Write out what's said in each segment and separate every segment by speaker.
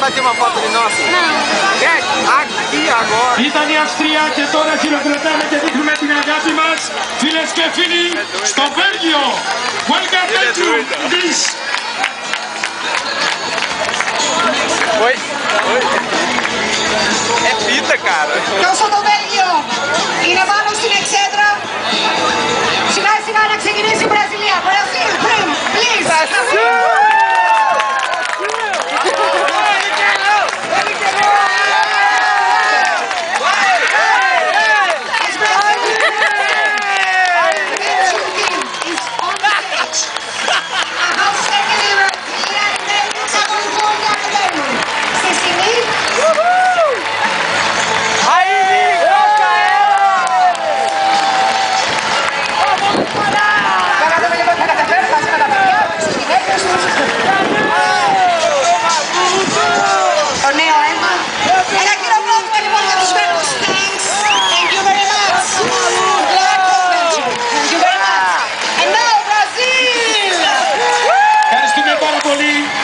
Speaker 1: aqui uma foto de nossa?
Speaker 2: Não.
Speaker 1: Aqui agora.
Speaker 3: Ήταν η Αυστρία και τώρα χειροκροτάμε και δείχνουμε την αγάπη μας, φίλες και φίλοι, στο Βέλγιο. Welcome back to Greece.
Speaker 1: Oi. É fita, cara.
Speaker 4: Eu sou do Βέλγιο. Είναι πάνω στην εξέδρα. Σιγά σιγά να ξεκινήσει η Βραζιλία. Brazil, πριν, please.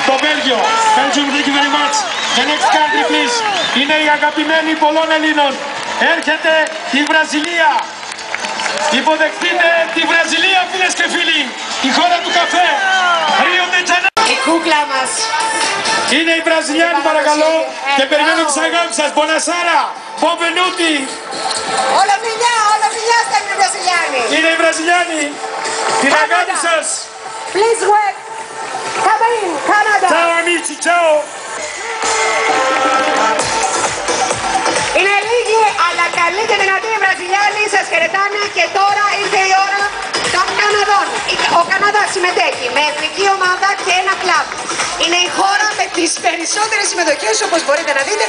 Speaker 3: Το Βέλγιο. Belgium, thank you very much. The next country, please. Είναι η αγαπημένη πολλών Ελλήνων. Έρχεται η Βραζιλία. Υποδεχτείτε τη Βραζιλία, φίλες και φίλοι. Η χώρα του καφέ. Rio de Janeiro.
Speaker 4: Η κούκλα μας.
Speaker 3: Είναι οι Βραζιλιάνοι, παρακαλώ. Και περιμένω τις αγάπης σας. Buonasera. Benvenuti.
Speaker 4: Όλα φιλιά στα είναι Βραζιλιάνοι.
Speaker 3: Είναι οι Βραζιλιάνοι. Την αγάπη σας.
Speaker 4: Please wait. Come in, Canada.
Speaker 3: Ciao amici, ciao.
Speaker 4: Είναι λίγοι, αλλά καλοί και δυνατοί οι Βραζιλιάνοι σας χαιρετάνε και τώρα ήρθε η ώρα των Καναδών. Ο Καναδάς συμμετέχει με εθνική ομάδα και ένα κλαμπ. Είναι η χώρα με τις περισσότερες συμμετοχές, όπως μπορείτε να δείτε.